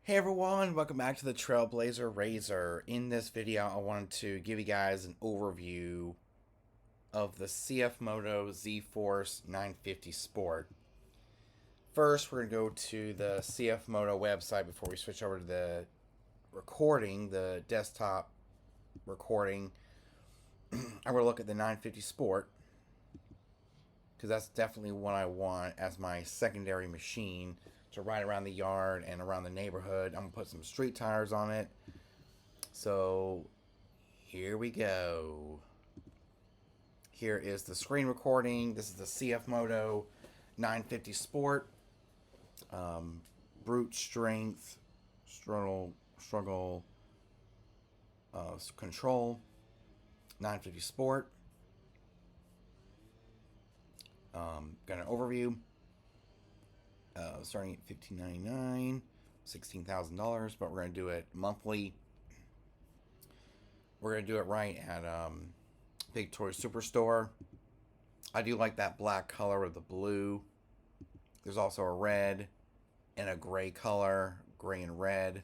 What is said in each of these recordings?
Hey everyone, welcome back to the Trailblazer Razor. In this video, I wanted to give you guys an overview of the CF Moto Z-Force 950 Sport. First, we're going to go to the CF Moto website before we switch over to the recording, the desktop recording. I'm going to look at the 950 Sport because that's definitely what I want as my secondary machine to ride around the yard and around the neighborhood. I'm going to put some street tires on it. So here we go. Here is the screen recording. This is the CF Moto 950 Sport. Brute strength, struggle, control. 950 Sport. Got an overview. Starting at $15.99, $16,000, but we're going to do it monthly. We're going to do it right at Big Toy Superstore. I do like that black color with the blue. There's also a red and a gray color, gray and red.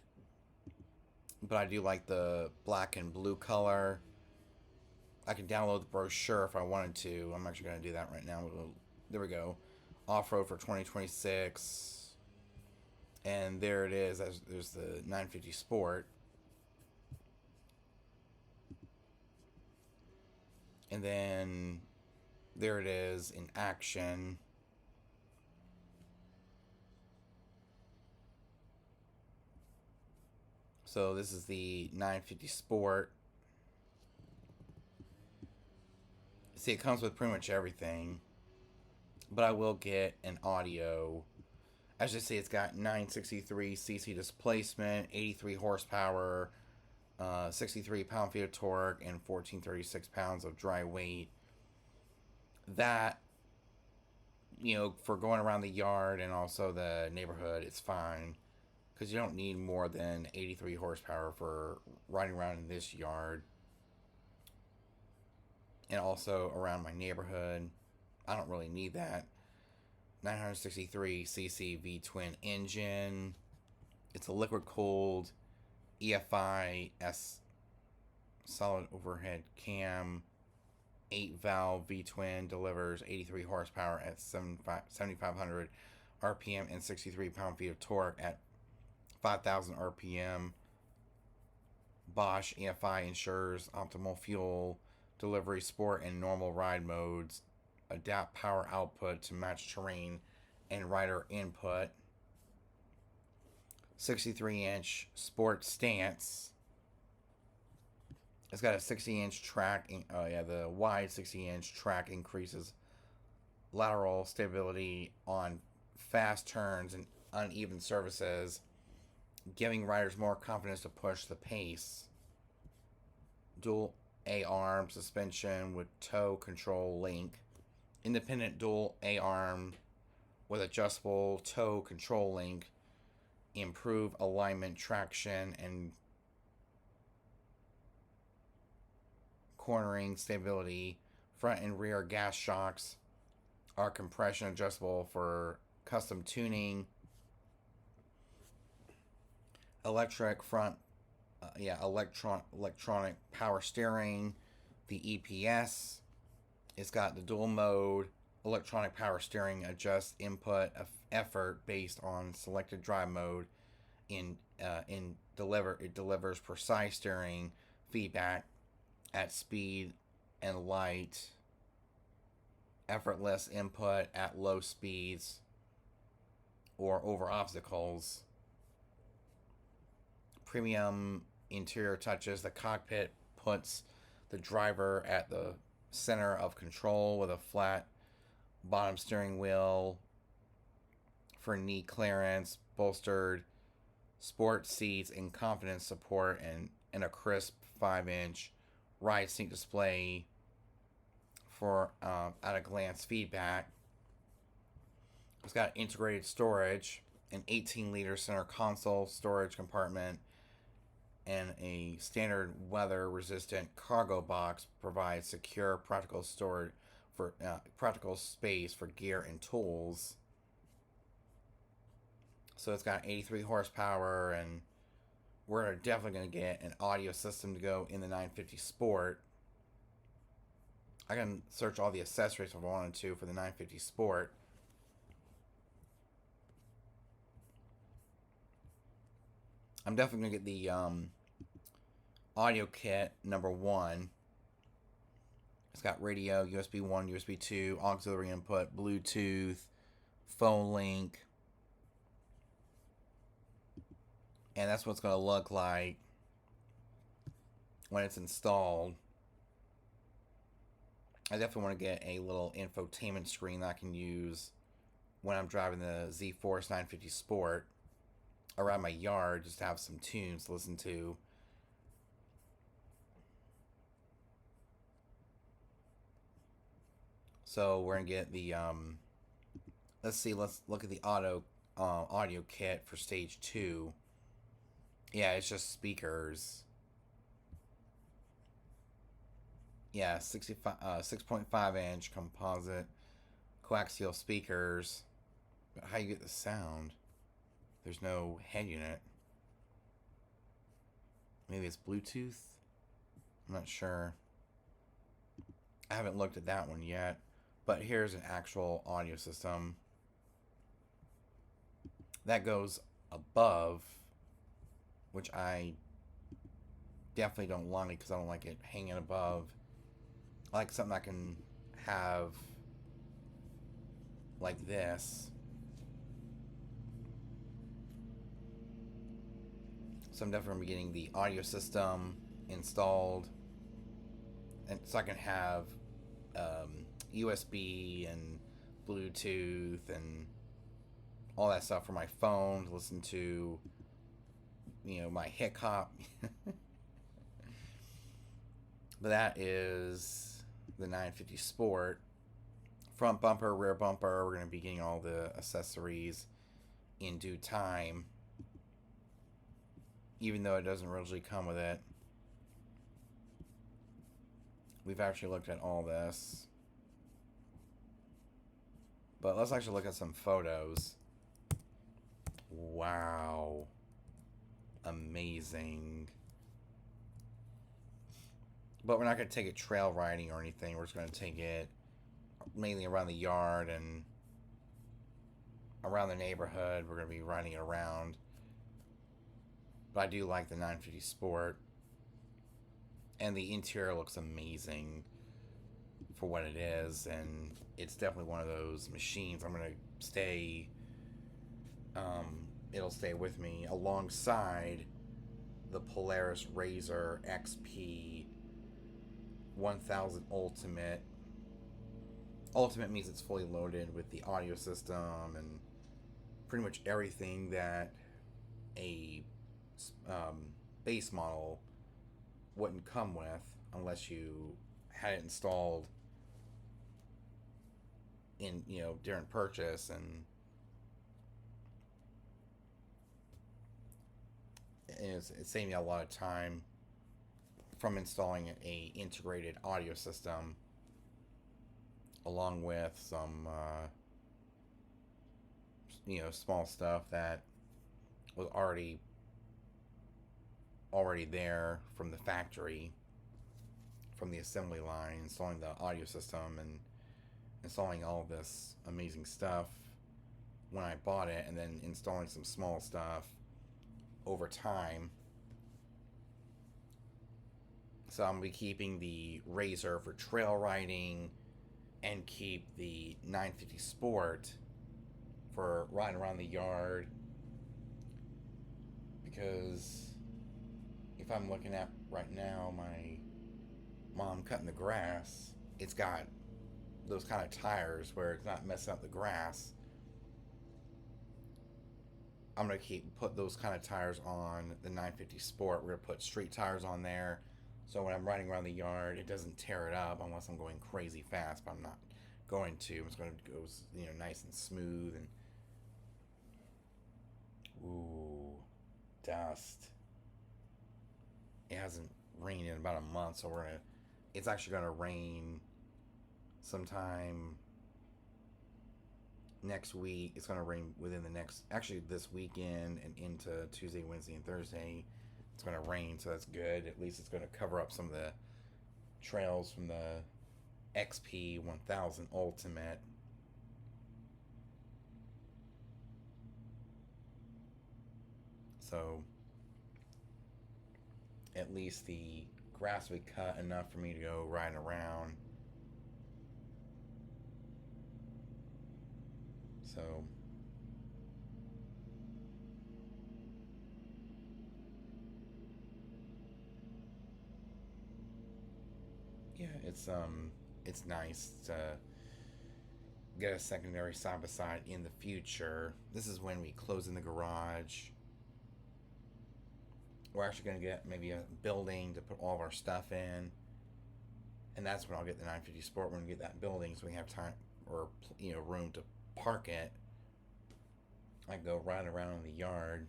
But I do like the black and blue color. I can download the brochure if I wanted to. I'm actually going to do that right now. There we go. Off-road for 2026. And there it is. There's the 950 Sport. And then there it is in action. So this is the 950 Sport. See, it comes with pretty much everything. But I will get an audio. As you see, it's got 963cc displacement, 83 horsepower, 63 pound-feet of torque, and 1,436 pounds of dry weight. That, for going around the yard and also the neighborhood, it's fine. Because you don't need more than 83 horsepower for riding around in this yard. And also around my neighborhood. I don't really need that. 963cc V-twin engine. It's a liquid cooled EFI S solid overhead cam. 8-valve V-twin, delivers 83 horsepower at 7,500 RPM and 63 pound-feet of torque at 5,000 RPM. Bosch EFI ensures optimal fuel delivery, sport and normal ride modes. Adapt power output to match terrain and rider input. 63-inch sport stance. It's got a 60-inch track. The wide 60-inch track increases lateral stability on fast turns and uneven surfaces, giving riders more confidence to push the pace. Dual A-arm suspension with tow control link. Independent dual A-arm with adjustable tow control link. Improve alignment, traction, and cornering stability. Front and rear gas shocks are compression adjustable for custom tuning. Electronic power steering. The EPS. It's got the dual mode. Electronic power steering adjusts input of effort based on selected drive mode. It delivers precise steering feedback at speed and light. Effortless input at low speeds or over obstacles. Premium interior touches. The cockpit puts the driver at the center of control with a flat bottom steering wheel for knee clearance, bolstered sport seats and confidence support, and a crisp 5-inch ride sync display for at a glance feedback. It's got integrated storage, an 18-liter center console storage compartment, and a standard weather-resistant cargo box provides secure, practical storage for practical space for gear and tools. So it's got 83 horsepower, and we're definitely going to get an audio system to go in the 950 Sport. I can search all the accessories if I wanted to for the 950 Sport. I'm definitely going to get the audio kit #1. It's got radio, USB 1, USB 2, auxiliary input, Bluetooth, phone link. And that's what it's going to look like when it's installed. I definitely want to get a little infotainment screen that I can use when I'm driving the Z-Force 950 Sport around my yard, just to have some tunes to listen to. So we're gonna get the let's see, let's look at the audio kit for stage 2. Yeah, it's just speakers. Yeah, 6.5 inch composite coaxial speakers. But how you get the sound? There's no head unit. Maybe it's Bluetooth? I'm not sure. I haven't looked at that one yet. But here's an actual audio system that goes above, which I definitely don't like because I don't like it hanging above. I like something I can have like this. So I'm definitely getting the audio system installed, and so I can have USB and Bluetooth and all that stuff for my phone to listen to, my hip hop. But that is the 950 Sport. Front bumper, rear bumper. We're going to be getting all the accessories in due time, even though it doesn't originally come with it. We've actually looked at all this. But let's actually look at some photos. Wow. Amazing. But we're not going to take it trail riding or anything. We're just going to take it mainly around the yard and around the neighborhood. We're going to be riding it around. But I do like the 950 Sport. And the interior looks amazing for what it is. And it's definitely one of those machines I'm going to stay... it'll stay with me alongside the Polaris Razor XP 1000 Ultimate. Ultimate means it's fully loaded with the audio system and pretty much everything that a base model wouldn't come with unless you had it installed in during purchase. And it's saving me a lot of time from installing a integrated audio system along with some small stuff that was already there from the factory, from the assembly line, installing the audio system and installing all of this amazing stuff when I bought it, and then installing some small stuff over time. So I'm going to be keeping the Razor for trail riding and keep the 950 Sport for riding around the yard, because if I'm looking at right now my mom cutting the grass, it's got those kind of tires where it's not messing up the grass. I'm going to put those kind of tires on the 950 Sport. We're going to put street tires on there, so when I'm riding around the yard, it doesn't tear it up unless I'm going crazy fast, but I'm not going to. I'm just going to go, nice and smooth. And ooh, dust. It hasn't rained in about a month, so it's actually going to rain sometime next week. It's going to rain within the next, actually this weekend and into Tuesday, Wednesday, and Thursday. It's going to rain, so that's good. At least it's going to cover up some of the trails from the XP 1000 Ultimate. So at least the grass will be cut enough for me to go riding around. So yeah, it's nice to get a secondary side by side in the future. This is when we close in the garage. We're actually going to get maybe a building to put all of our stuff in, and that's when I'll get the 950 Sport. We're going to get that building so we have time or room to park it. I can go ride around in the yard.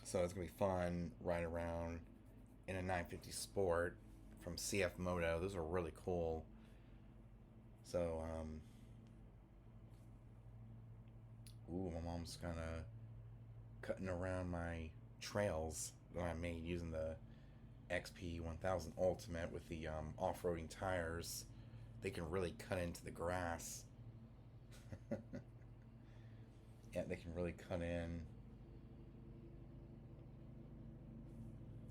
So it's going to be fun riding around in a 950 Sport from CF Moto. Those are really cool. So, my mom's kind of cutting around my trails that I made using the XP 1000 Ultimate with the off-roading tires. They can really cut into the grass. Yeah, they can really cut in.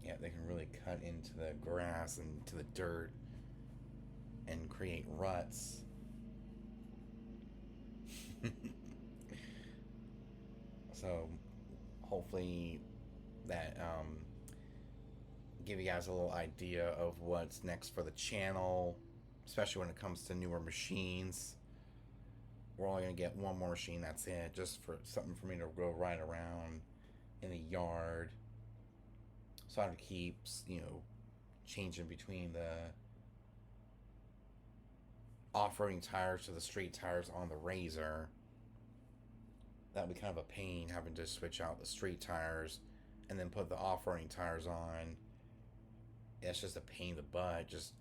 Yeah, they can really cut into the grass and to the dirt and create ruts. So hopefully that give you guys a little idea of what's next for the channel, especially when it comes to newer machines. We're only gonna get one more machine, that's it, just for something for me to go ride around in the yard, so I have to keep changing between the off-roading tires to the street tires on the Razor. That would be kind of a pain having to switch out the street tires and then put the off-roading tires on. It's just a pain in the butt. Just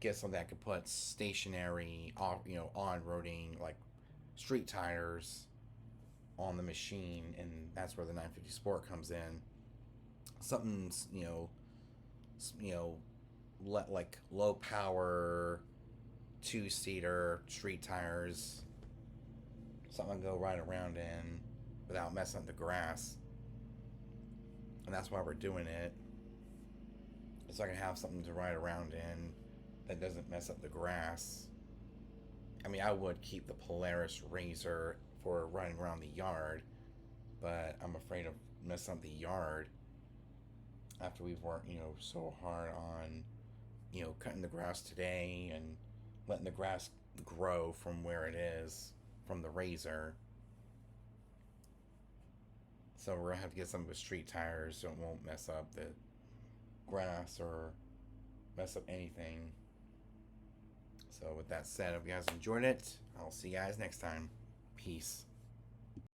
get something that could put stationary on-roading like street tires on the machine, and that's where the 950 Sport comes in. Something's like low power 2-seater street tires, something I can go right around in without messing up the grass. And that's why we're doing it, so I can have something to ride around in that doesn't mess up the grass. I mean, I would keep the Polaris Razor for riding around the yard, but I'm afraid of messing up the yard after we've worked, so hard on, cutting the grass today and letting the grass grow from where it is from the Razor. So we're gonna have to get some with street tires so it won't mess up the grass or mess up anything. So with that said, I hope you guys enjoyed it. I'll see you guys next time. Peace.